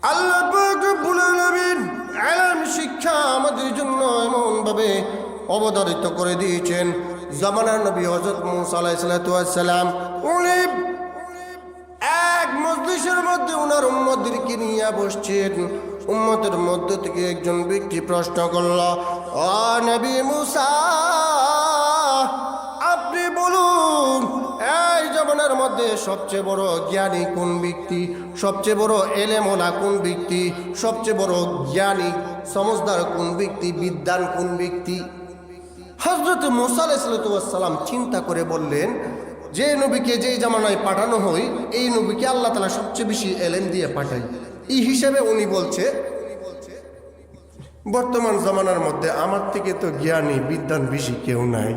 আল্লাহ পাক রব্বুল আলামিন ইলম শিক্ষা আমাদের জন্য এমন ভাবে অবধারিত করে দিয়েছেন। জামানার নবী হযরত মূসা আলাইহিস সালাম উনি এক মজলিসের মধ্যে ওনার উম্মতদেরকে নিয়ে বসছেন। উম্মতের মধ্য থেকে একজন ব্যক্তি প্রশ্ন করল, ও নবী মূসা, আপনি বলুন এই জমানার মধ্যে সবচেয়ে বড় জ্ঞানী কোন ব্যক্তি, সবচেয়ে বড় এলেমওয়ালা কোন ব্যক্তি, সবচেয়ে বড় জ্ঞানী সমজদার কোন ব্যক্তি, বিদ্বান কোন ব্যক্তি? হযরত মূসা আলাইহিস সালাম চিন্তা করে বললেন, যে নবীকে যেই জামানায় পাঠানো হয় এই নবীকে আল্লাহ তাআলা সবচেয়ে বেশি এলেম দিয়ে পাঠায়। এই হিসাবে উনি বলছে, বর্তমান জামানার মধ্যে আমার থেকে তো জ্ঞানী বিদ্বান বেশি কেউ নাই।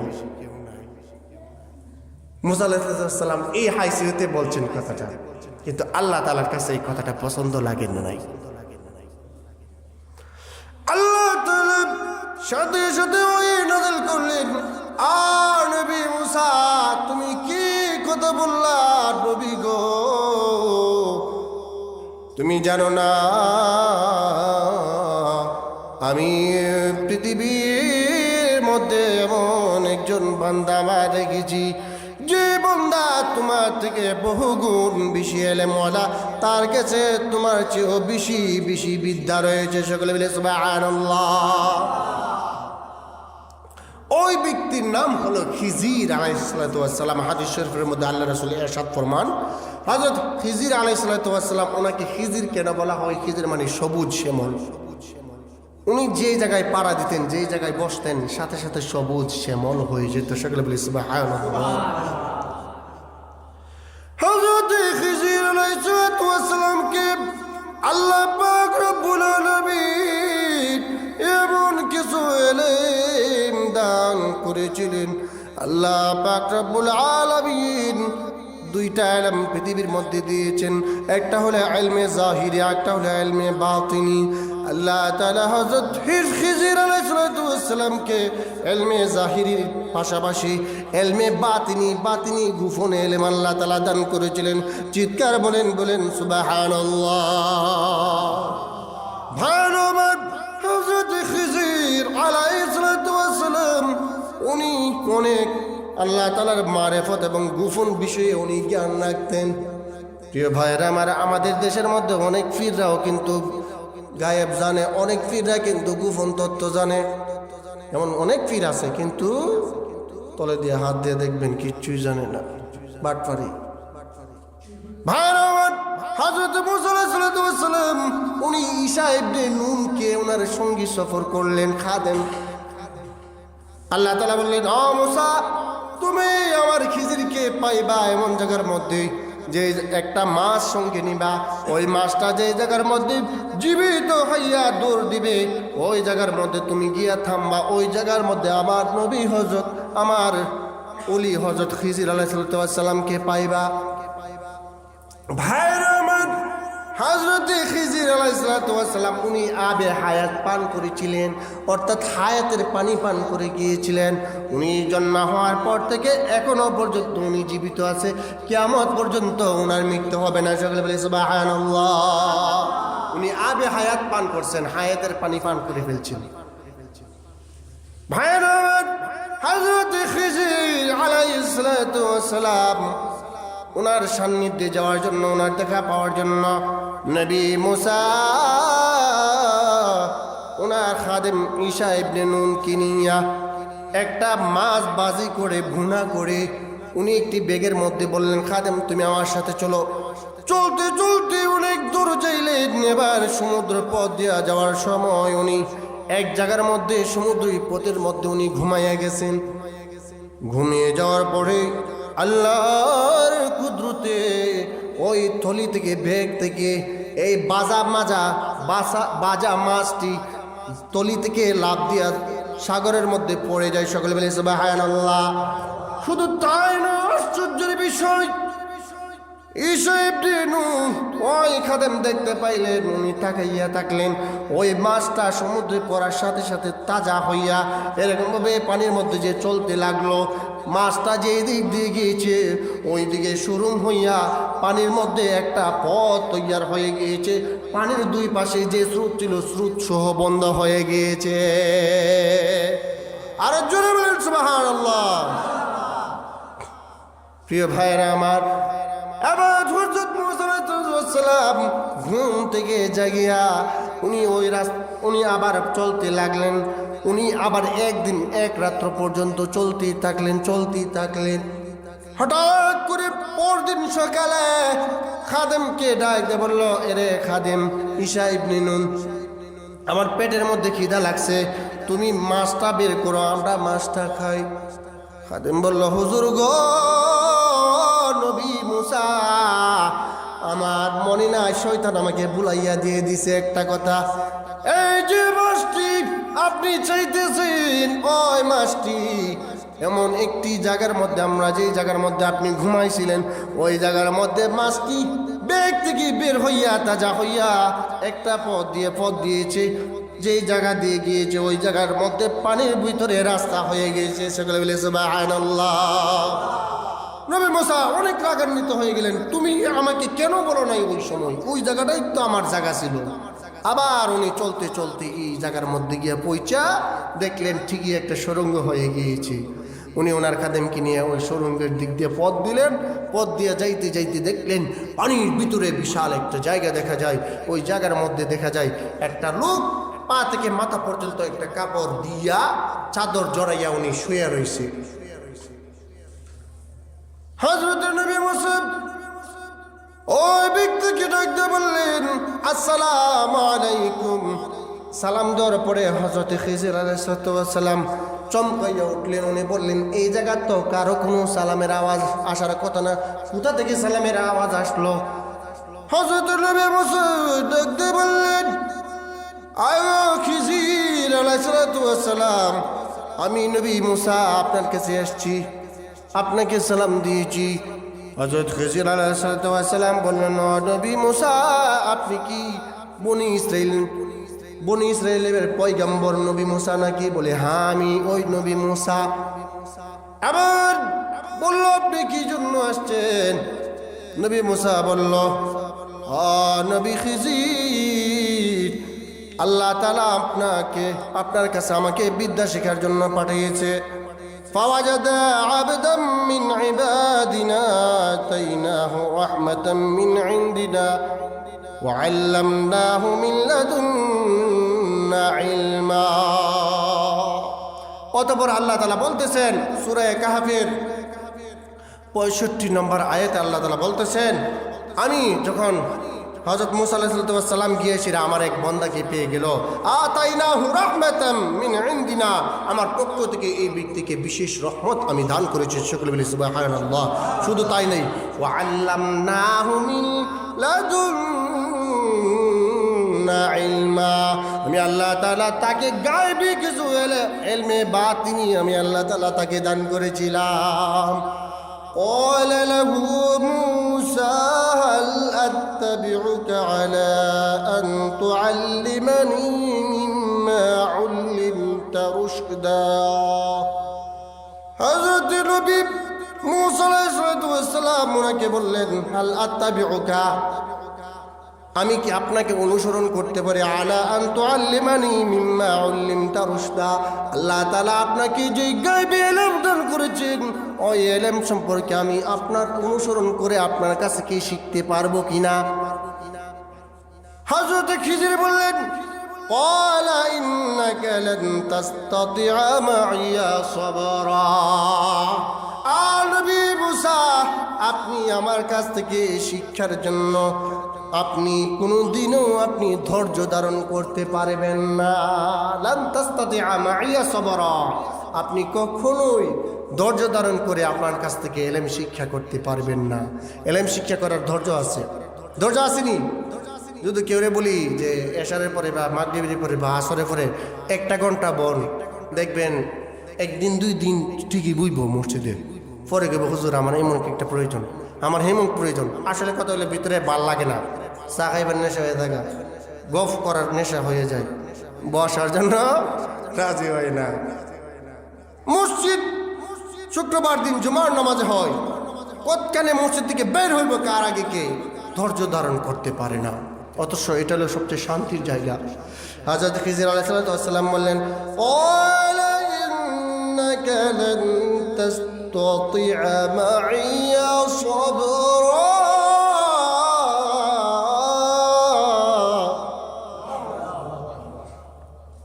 মূসা আলাইহিস সালাম এই হাইসিয়তে বলছেন কথাটা, কিন্তু আল্লাহ তাআলার কাছে এই কথাটা পছন্দ লাগে নাই। আল্লাহ তাআলা সাথে সাথে ওই নাযিল করলেন, আর নবী মূসা তুমি কি কথা বললা নবী গো? তুমি জানো না আমি পৃথিবীর মধ্যে এমন একজন বান্দা আমার রেখেছি, যে বান্দা তোমার থেকে বহুগুণ বেশি এলেমওয়ালা, তার কাছে তোমার চেয়েও বেশি বেশি বিদ্যা রয়েছে। সকলে বলে সুবহানাল্লাহ। ওই ব্যক্তির নাম হলো খিজির আলাইহিস সালাম। হাদিস শরীফের মধ্যে আল্লাহ রাসূল ইরশাদ ফরমান, হযরত খিজির আলাইহিস সালাম, ওনাকে খিজির কেন বলা হয়? খিজির মানে সবুজ শ্যামল। উনি যে জায়গায় পাড়া দিতেন, যে জায়গায় বসতেন, সাথে সাথে সবুজ শ্যামল হয়ে যেত। সকলে বলি সুবহানাল্লাহ। হযরত খিজির আলাইহিস সালামকে আল্লাহ পাক রব্বুল আলামিন এমন কিছু এলেম দান করেছিলেন। আল্লাহ পাক রব্বুল আলামিন দুইটা ইলম পৃথিবীর মধ্যে দিয়েছেন, একটা হলো ইলমে জাহিরি, একটা হলো ইলমে বাতিনি। আল্লাহ তাআলা হযরত খিজির আলাইহিস সালামকে ইলমে জাহিরির পাশাপাশি ইলমে বাতিনি গোপন ইলম আল্লাহ তাআলা দান করেছিলেন। চিৎকার বলেন সুবহানাল্লাহ। ভাইরামান, হযরত খিজির আলাইহিস সালাম উনি অনেক আল্লাহ তাআলার মারিফত এবং গোপন বিষয়ে উনি জ্ঞান রাখতেন। প্রিয় ভাইরা আমার, আমাদের দেশের মধ্যে অনেক পীররাও কিন্তু গায়েব জানে, অনেক পীররা কিন্তু গোপন তত্ত্ব জানে। এমন অনেক পীর আছে কিন্তু তলে দিয়ে হাত দিয়ে দেখবেন কিচ্ছুই জানে না, বাটপারি। ভাইরা আমার, হযরত মূসা আলাইহিস সালাম উনি ঈসা ইবনে নুনকে ওনার সঙ্গী সফর করলেন, খাদেম। আল্লাহ তাআলা বললেন, ও মূসা, তুমি আমার খিজিরকে পাইবা এমন জায়গার মধ্যে যে একটা মাছ সঙ্গে নিবা, ওই মাছটা যে জায়গার মধ্যে জীবিত হইয়া দৌড় দিবে, ওই জায়গার মধ্যে তুমি গিয়া থামবা। ওই জায়গার মধ্যে আমার নবী হযরত, আমার ওলি হযরত খিজির আলাইহিস সালামকে পাইবা। ভাইরা আমার, হযরত খিজির আলাইহিস সালাম উনি আবে হায়াত পান করেছিলেন, অর্থাৎ হায়াতের পানি পান করে গিয়েছিলেন। উনি জন্ম হওয়ার পর থেকে এখনো পর্যন্ত উনি জীবিত আছে, কিয়ামত পর্যন্ত ওনার মৃত্যু হবে না। সকলে বলে সুবহানাল্লাহ। উনি আবে হায়াত পান করছেন, হায়াতের পানি পান করে ফেলছেন। ভাইরা আমার, হযরত খিজির আলাইহিস সালাম ওনার সান্নিধ্যে যাওয়ার জন্য, ওনার দেখা পাওয়ার জন্য নবী মূসা ওনার খাদেম ঈসা ইবনে নুনকে নিয়া একটা মাছ বাজি করে ভুনা করে উনি একটি ব্যাগের মধ্যে বললেন, খাদেম তুমি আমার সাথে চলো। চলতে চলতে অনেক দূর যাইলেন। এবার সমুদ্র পথ দিয়া যাওয়ার সময় উনি এক জায়গার মধ্যে সমুদ্রী পথের মধ্যে উনি ঘুমাইয়া গেছেন। ঘুমিয়ে যাওয়ার পরে আল্লাহর কুদরতে ওই থলি থেকে, ব্যাগ থেকে এই বাজা মাছটি তলি থেকে লাফ দিয়া সাগরের মধ্যে পড়ে যায়। সকলে বলে সুবহানাল্লাহ। শুধু তাই না, আশ্চর্যের বিষয়, ঈসা ইবনে নূন ওই খাদেম দেখতে পাইলেন, উনি তাকাইয়া থাকলেন। ওই মাছটা সমুদ্রে পড়ার সাথে সাথে তাজা হইয়া এরকমভাবে পানির মধ্যে যে চলতে লাগলো। মাছটা যে দিক দিয়ে গিয়েছে ওই দিকে সুরুম হইয়া পানির মধ্যে একটা পথ তৈয়ার হয়ে গিয়েছে। পানির দুই পাশে যে স্রোত ছিল স্রোত সহ বন্ধ হয়ে গিয়েছে। আর জোরে বলেন সুবহানাল্লাহ। প্রিয় ভাইরা আমার, এবার হযরত মুসা আলাইহিস সালাম ঘুম থেকে জাগিয়া উনি আবার চলতে লাগলেন। উনি আবার একদিন এক রাত্র পর্যন্ত চলতেই থাকলেন। হঠাৎ করে পরদিন সকালে খাদেমকে ডাক দিয়ে বলল, এরে খাদেম ঈসা ইবনে নুন, আমার পেটের মধ্যে খিদা লাগছে, তুমি মাছটা বের করো, আমরা মাছটা খাই। খাদেম বলল, হুজুর গো, নবী মুসা, আমার মনে নাই, শয়তান আমাকে বুলাইয়া দিয়ে দিছে একটা কথা। এই যে মাছটি আপনি চাইতেছেন, ওই মাছটি এমন একটি জায়গার মধ্যে, আমরা যে জায়গার মধ্যে আপনি ঘুমাইছিলেন ওই জায়গার মধ্যে মাছটি বেগ থেকে বের হইয়া তাজা হইয়া একটা পথ দিয়েছে। যেই জায়গা দিয়ে গিয়েছে ওই জায়গার মধ্যে পানির ভিতরে রাস্তা হয়ে গিয়েছে। সকলে বলে সুবহানাল্লাহ। নবী মুসা অনেক রাগান্বিত হয়ে গেলেন, তুমি আমাকে কেন বলো নাই ওই সময়? ওই জায়গাটাই তো আমার জায়গা ছিল। আবার উনি চলতে এই জায়গার মধ্যে গিয়ে পৌঁছা দেখলেন ঠিকই একটা সুড়ঙ্গ হয়ে গিয়েছে। উনি ওনার খাদেমকে নিয়ে ওই সুড়ঙ্গের দিক দিয়ে পথ দিলেন। পথ দিয়ে যাইতে দেখলেন পানির ভিতরে বিশাল একটা জায়গা দেখা যায়। ওই জায়গার মধ্যে দেখা যায় একটা লোক পা থেকে মাথা পর্যন্ত একটা কাপড় দিয়া চাদর জড়াইয়া উনি শুয়ে রয়েছে। হযরত নবী মুসা ওই ব্যক্তিকে ডাকতে বললেন, আসসালামু আলাইকুম। সালাম দেওয়ার পরে হযরত খিজির আলাইহিস সালাম চমকাইয়া উঠলেন। উনি বললেন, এই জায়গা তো কারো কোনো সালামের আওয়াজ আসার কথা না, কোথা থেকে সালামের আওয়াজ আসলো? হযরত নবী মুসা ডাকতে বললেন, আয়ো খিজির আলাইহিস সালাম, আমি নবী মুসা আপনার কাছে আসছি, আপনাকে সালাম দিয়েছি। হযরত খিজির আলাইহিস সালাম বললেন, নবী মুসা, আপনি কি বনি ইসরাইলের পয়গম্বর নবী মুসা নাকি? বলে, হ্যাঁ আমি ওই নবী মুসা। আবার বলল, আপনি কি জন্য আসছেন? নবী মুসা বলল, নবী খিজির, আল্লাহ তাআলা আপনার কাছে আমাকে বিদ্যা শেখার জন্য পাঠিয়েছে। فوجد عبدا من عبادنا آتيناه رحمة من عندنا وعلمناه من لدنا علما। অতঃপর আল্লাহ তাআলা বলতেছেন সূরা কাহফের 65 নম্বর আয়াতে আল্লাহ তাআলা বলতেছেন, আমি যখন হযরত মুসা আলাইহিস সালাম গিয়েছিল, আমার এক বান্দাকে পেয়ে গেল, আতাইনাহু রাহমাতাম মিন ইনদিনা, আমার পক্ষ থেকে এই ব্যক্তিকে বিশেষ রহমত আমি দান করেছি। সকলে বলি সুবহানাল্লাহ। শুধু তাই নয়, ওয়া আল্লামনাহু মিন লাদুন্না ইলমা, আমি আল্লাহ তাআলা তাকে গায়বী কিছু ইলমে বাতিনি আমি আল্লাহ তাআলা তাকে দান করেছিলাম। قال له موسى هل أتبعك على أن تعلمني مما علمت رشدا। حضرت নবী মুসা আলাইহিস সালাম ওনাকে বললেন, হাল আত্তাবিউকা, আমি কি আপনাকে অনুসরণ করতে পারি? আলা আন তুআল্লিমানি মিম্মা উল্লিমতা রুশদা, আল্লাহ তাআলা আপনাকে যে গায়বী ইলম দান করেছেন ওই ইলম সম্পর্কে আমি আপনার অনুসরণ করে আপনার কাছে কি শিখতে পারবো কিনা? হযরত খিজির বললেন, ক্বালা ইন্নাকা লান তাসতাতিআ মাইয়া সাবরা। নবী মুসা, আপনি আমার কাছ থেকে শিক্ষার জন্য আপনি কোনোদিনও আপনি ধৈর্য ধারণ করতে পারবেন না। লান তাসতাতিআ মাইয়া সাবরা, আপনি কখনোই ধৈর্য ধারণ করে আপনার কাছ থেকে ইলম শিক্ষা করতে পারবেন না। ইলম শিক্ষা করার ধৈর্য আছে, ধৈর্য আসেনি? যদি কেউ বলি যে এশারের পরে বা মাগরিবের পরে বা আসরের পরে 1 ঘন্টা বল, দেখবেন একদিন 2 দিন ঠিকই বুঝবো মসজিদে, পরে গেবো হুজুর আমার এমন একটা প্রয়োজন, আমার হেমন প্রয়োজন। আসলে কথা হলে ভিতরে ভাল লাগে না, চা খাইবার নেশা হয়ে থাকা, গফ করার নেশা হয়ে যায়, বসার জন্য রাজি হয় না। মসজিদ শুক্রবার দিন জুমার নামাজ হয়, কতখানে মসজিদ থেকে বের হইব কার আগে কে ধৈর্য ধারণ করতে পারে না। অথচ এটা হলো সবচেয়ে শান্তির জায়গা। হযরত খিজির আলাইহিস সালাম বললেন, ক্বালা ইন্নাকা লান তাসতাতিআ মা'ইয়া সাবরা।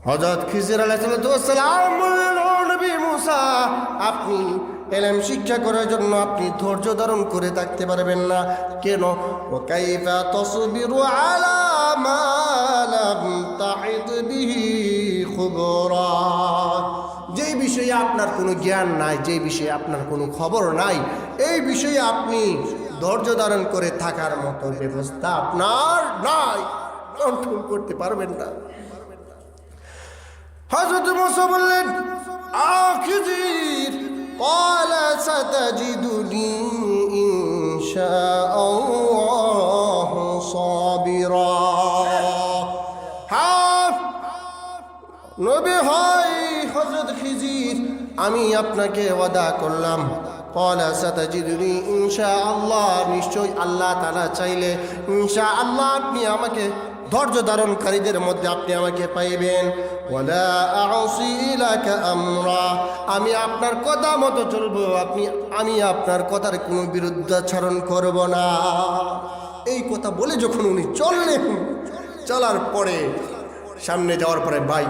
হযরত খিজির আলাইহিস সালাম বললেন, ও নবী মুসা, আপনি ইলম শিক্ষা করার জন্য আপনি ধৈর্য ধারণ করে থাকতে পারবেন না কেন? ওয়া কাইফা তাসবিরু আলা মা লাম তা'ইদ বিহি খুবরা। যেই বিষয়ে আপনার কোনো জ্ঞান নাই, যেই বিষয়ে আপনার কোনো খবর নাই, এই বিষয়ে আপনি ধৈর্য ধারণ করে থাকার মতো ব্যবস্থা আপনার নাই, কন্ট্রোল করতে পারবেন না। হযরত মুসা বললেন, খিজির, قال ستجدني إن شاء الله صابرا। নবী হয় হযরত খিজির, আমি আপনাকে ওয়াদা করলাম, قال ستجدني إن شاء الله, নিশ্চয় আল্লাহ তাআলা চাইলে ইনশাআল্লাহ আপনি আমাকে ধৈর্য ধারণকারীদের মধ্যে আপনি আমাকে পাইবেন। ওয়ালা আ'সি লাকা আমরা, আমি আপনার কথা মতো চলবো, আমি আপনার কথার কোনো বিরুদ্ধাচরণ করব না। এই কথা বলে যখন উনি চললেন, চলার পরে সামনে যাওয়ার পরে ভাই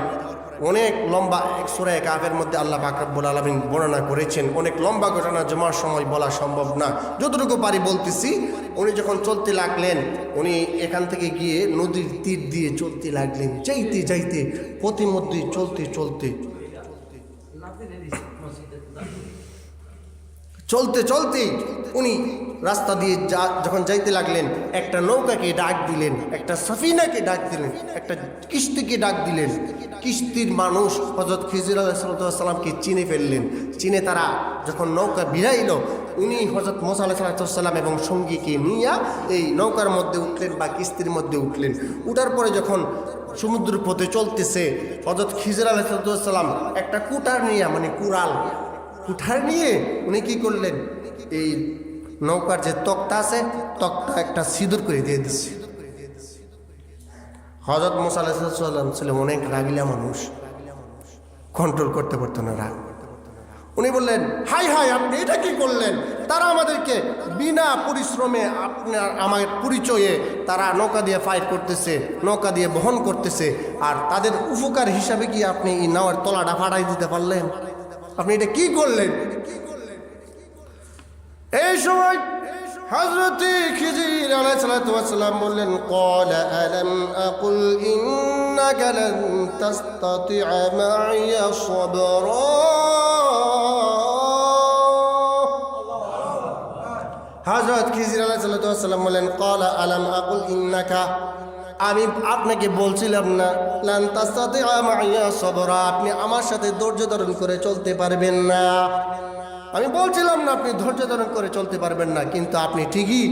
অনেক লম্বা সূরা কাফের মধ্যে আল্লাহ পাক রব্বুল আলামিন বর্ণনা করেছেন। অনেক লম্বা ঘটনা জমার সময় বলা সম্ভব না, যতটুকু পারি বলতেছি। উনি যখন চলতে লাগলেন, উনি এখান থেকে গিয়ে নদীর তীর দিয়ে চলতে লাগলেন, যাইতে যাইতে পথিমধ্যে চলতে চলতে চলতে চলতে উনি রাস্তা দিয়ে যখন যাইতে লাগলেন, একটা নৌকাকে ডাক দিলেন, একটা সফিনাকে ডাক দিলেন, একটা কিস্তিকে ডাক দিলেন। কিস্তির মানুষ হযরত খিজির আলাইহিস সালামকে চিনে ফেললেন। চিনে তারা যখন নৌকা ভিড়াইল, উনি হযরত মুসা আলাইহিস সালাম এবং সঙ্গীকে নিয়ে এই নৌকার মধ্যে উঠলেন বা কিস্তির মধ্যে উঠলেন। উঠার পরে যখন সমুদ্র পথে চলতেছে, হযরত খিজির আলাইহিস সালাম একটা কুঠার নিয়ে, মানে কুঠার নিয়ে উনি কি করলেন, এই নৌকার যে তক্তা আছে, তক্তা একটা সিঁদুর করে দিয়ে দিচ্ছে। হযরত মুসা আলাইহিস সালাম ছিলেন অনেক রাগিলা মানুষ, কন্ট্রোল করতে পারতো না রাগ। উনি বললেন, হাই হাই, আপনি এটা কি করলেন? তারা আমাদেরকে বিনা পরিশ্রমে আপনার আমার পরিচয়ে তারা নৌকা দিয়ে ফাইট করতেছে, নৌকা দিয়ে বহন করতেছে, আর তাদের উপকার হিসাবে কি আপনি এই নাওয়ার তলাটা ফাটাই দিতে পারলেন? আপনি এটা কি করলেন? এই সময় হযরত খিজির আলাইহিস সালাম বললেন, ক্বালা আলাম আকুল ইন্নাকা লান তাসতাতিআ মা'ইয়া সাবরা। হযরত খিজির আলাইহিস সালাম বললেন, ক্বালা আলাম আকুল ইন্নাকা, আমি আপনাকে বলছিলাম না লান তাসতাতিআ মা'ইয়া সাবরা, আপনি আমার সাথে ধৈর্য ধারণ করে চলতে পারবেন না। আমি বলছিলাম না আপনি ধৈর্য ধারণ করে চলতে পারবেন না, কিন্তু আপনি ঠিকই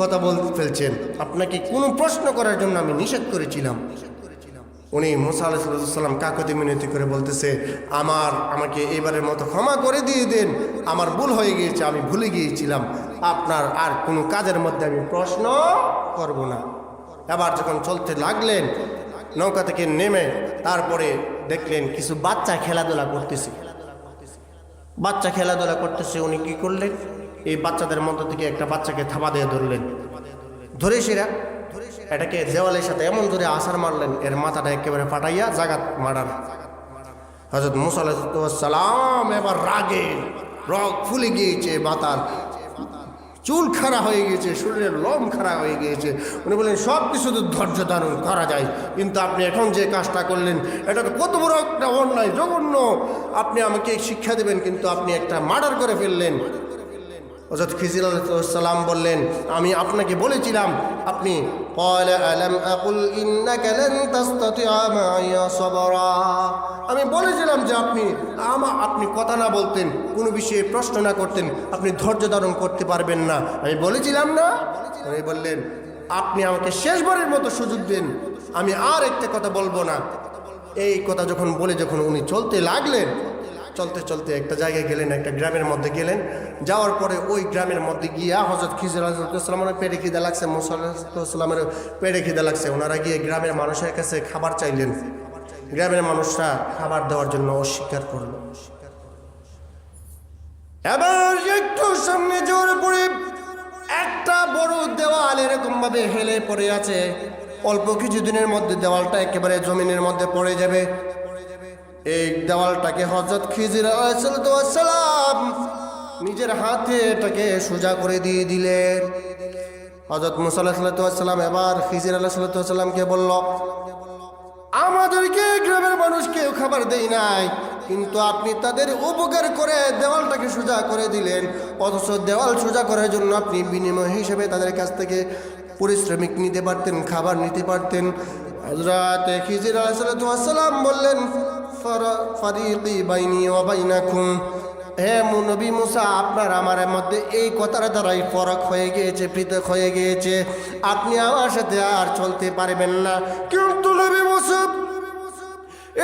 কথা বলতে ফেলছেন। আপনাকে কোনো প্রশ্ন করার জন্য আমি নিষেধ করেছিলাম। উনি মুসা আলাইহিস সালাম কাকুতি মিনতি করে বলতেছে, আমাকে এবারের মতো ক্ষমা করে দিয়ে দেন, আমার ভুল হয়ে গিয়েছে, আমি ভুলে গিয়েছিলাম, আপনার আর কোনো কাজের মধ্যে আমি প্রশ্ন করব না। এবার যখন চলতে লাগলেন, নৌকা থেকে নেমে তারপরে দেখলেন কিছু বাচ্চা খেলাধুলা করতেছে। উনি কি করলেন, এই বাচ্চাদের মধ্যে থেকে একটা বাচ্চাকে থাবা দিয়ে ধরলেন। ধরে সেরা এটাকে দেওয়ালের সাথে এমন ধরে আছাড় মারলেন, এর মাথাটা একেবারে ফাটাইয়া জাগাত মারার। হযরত মুসা আলাইহিস সালাম এবার রাগে রগ ফুলে গিয়েছে, মাথার চুল খাড়া হয়ে গিয়েছে, শরীরের লোম খাড়া হয়ে গিয়েছে। উনি বললেন, সব কিছু তো ধৈর্য ধারণ করা যায়, কিন্তু আপনি এখন যে কাজটা করলেন এটা তো কত বড় একটা অন্যায়, জঘন্য। আপনি আমাকে শিক্ষা দেবেন, কিন্তু আপনি একটা মার্ডার করে ফেললেন। হযরত খিজির আলাইহিস সালাম বললেন, আমি আপনাকে বলেছিলাম, আপনি ক্বালা আলাম আকুল ইন্নাকা লান তাসতাতিআ মা'ইয়া সাবরা, আমি বলেছিলাম যে আপনি কথা না বলতেন, কোনো বিষয়ে প্রশ্ন না করতেন, আপনি ধৈর্য ধারণ করতে পারবেন না, আমি বলেছিলাম না? উনি বললেন, আপনি আমাকে শেষবারের মতো সুযোগ দেন, আমি আর একটা কথা বলবো না। এই কথা যখন উনি চলতে লাগলেন, চলতে চলতে একটা জায়গায় গেলেন, একটা গ্রামের মধ্যে গেলেন। যাওয়ার পরে ওই গ্রামের মধ্যে গিয়া হযরত খিজির আলাইহিসসালামের পেটে খিদে লাগছে, মুসা আলাইহিসসালামের পেটে খিদে লাগছে। ওনারা গিয়ে গ্রামের মানুষের কাছে খাবার চাইলেন। গ্রামের মানুষরা খাবার দেওয়ার জন্য অস্বীকার করল। এবার একটু সামনে যাওয়ার পরে একটা বড় দেওয়াল এরকম ভাবে হেলে পড়ে আছে। অল্প কিছুদিনের মধ্যে দেওয়ালটা একেবারে জমিনের মধ্যে পড়ে যাবে। এই দেওয়ালটাকে হযরত খিজির আলাইহিস সালাম নিজের হাতে এটাকে সোজা করে দিয়ে দিলেন। হযরত মুসা আলাইহিস সালাম এবার খিজির আলাইহিস সালামকে বলল, আমাদেরকে গ্রামের মানুষকে খাবার দেই নাই, কিন্তু আপনি তাদের উপকার করে দেওয়ালটাকে সোজা করে দিলেন। অথচ দেওয়াল সোজা করার জন্য আপনি বিনিময় হিসেবে তাদের কাছ থেকে পারিশ্রমিক নিতে পারতেন, খাবার নিতে পারতেন। হযরত খিজির আলাইহিস সালাম বললেন, ফারিকি বাইনি ওয়া বাইনাকুম, হে নবী মুসা, আপনার আমার মধ্যে এই কথার দ্বারাই ফরক হয়ে গিয়েছে, পৃথক হয়ে গিয়েছে। আপনি আমার সাথে আর চলতে পারবেন না। কিন্তু নবী মুসা,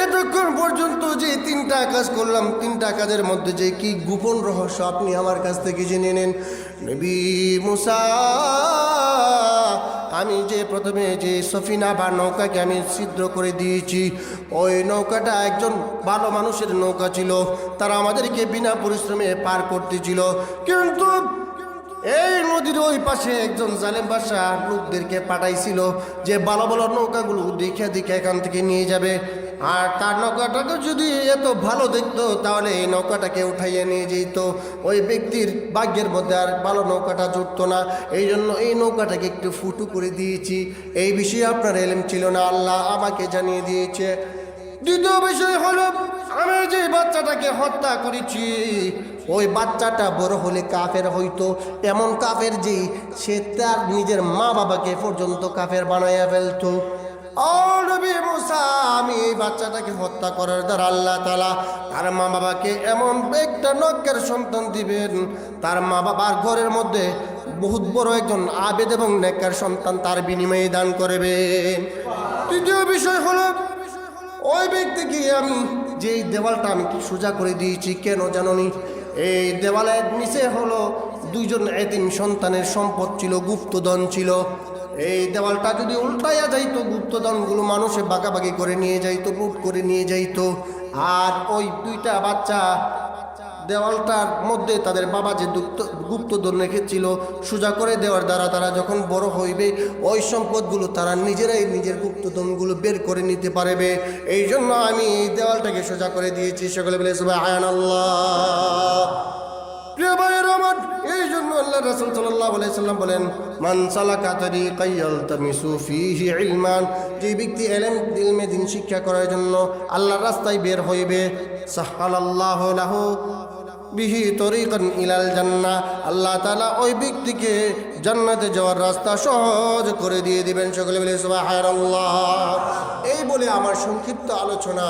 এতক্ষণ পর্যন্ত যে 3টা কাজ করলাম, 3টা কাজের মধ্যে যে কি গোপন রহস্য আপনি আমার কাছ থেকে জেনে নেন। নবী মুসা, আমি যে প্রথমে যে সফিনা বা নৌকাকে আমি ছিদ্র করে দিয়েছি, ওই নৌকাটা একজন ভালো মানুষের নৌকা ছিল। তারা আমাদেরকে বিনা পরিশ্রমে পার করতেছিল। কিন্তু এই নদীর ওই পাশে একজন জালেম বাদশা লোকদেরকে পাঠাইছিল যে ভালো ভালো নৌকাগুলো দেখে দেখে এখান থেকে নিয়ে যাবে। আর তার নৌকাটাকে যদি এত ভালো দেখতো তাহলে এই নৌকাটাকে উঠাইয়ে নিয়ে যেত। ওই ব্যক্তির ভাগ্যের মধ্যে আর ভালো নৌকাটা জুটতো না। এই জন্য এই নৌকাটাকে একটু ফুটো করে দিয়েছি। এই বিষয়ে আপনার এলেম ছিল না, আল্লাহ আমাকে জানিয়ে দিয়েছে। দ্বিতীয় বিষয় হলো, আমি যে বাচ্চাটাকে হত্যা করেছি, ওই বাচ্চাটা বড় হলে কাফের হইতো। এমন কাফের যে সে তার নিজের মা বাবাকে পর্যন্ত কাফের বানাইয়া ফেলতো। ও নবী মুসা, আমি এই বাচ্চাটাকে হত্যা করার দ্বারা আল্লাহ তাআলা তার মা বাবাকে এমন একটা নক্কের সন্তান দিবেন, তার মা বাবার ঘরের মধ্যে বহুত বড় একজন আবেদ এবং নেককার সন্তান তার বিনিময়ে দান করবেন। তৃতীয় বিষয় হলো, ওই ব্যক্তিকে আমি যেই দেওয়ালটা আমি সোজা করে দিয়েছি, কেন জানোনি? এই দেওয়ালের নিচে হলো 2জন এতিম সন্তানের সম্পদ ছিল, গুপ্তধন ছিল। এই দেওয়ালটা যদি উল্টাইয়া যাইতো, গুপ্তধনগুলো মানুষে বাগাবাগি করে নিয়ে যাইতো, লুট করে নিয়ে যাইতো। আর ওই 2টা বাচ্চা দেওয়ালটার মধ্যে তাদের বাবা যে গুপ্তধন রেখেছিল, সোজা করে দেওয়ার দ্বারা তারা যখন বড় হইবে ওই সম্পদগুলো তারা নিজেরাই নিজের গুপ্তধনগুলো বের করে নিতে পারবে। এই জন্য আমি এই দেওয়ালটাকে সোজা করে দিয়েছি। সকলে বলে সুবহানাল্লাহ। প্রিয় ভাইয়ের আমার, এই জন্য আল্লাহ রাসূল সাল্লাল্লাহু আলাইহি সাল্লাম বলেন, মান সালাকা তারিকান ইয়ালতামিসু ফীহি ইলমান, যে ব্যক্তি ইলমে দ্বীন শিক্ষা করার জন্য আল্লাহর রাস্তায় বের হইবে, সাহালাল্লাহু লাহু বিহি তরিকান ইলাল জান্নাহ, আল্লাহ তাআলা ওই ব্যক্তিকে জান্নাতে যাওয়ার রাস্তা সহজ করে দিয়ে দিবেন। সকলে বলে সুবহানাল্লাহ। এই বলে আমার সংক্ষিপ্ত আলোচনা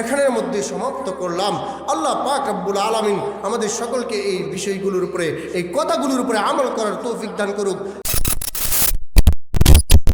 এখানের মধ্যে সমাপ্ত করলাম। আল্লাহ পাক রব্বুল আলামিন আমাদের সকলকে এই বিষয়গুলোর উপরে, এই কথাগুলোর উপরে আমল করার তৌফিক দান করুক।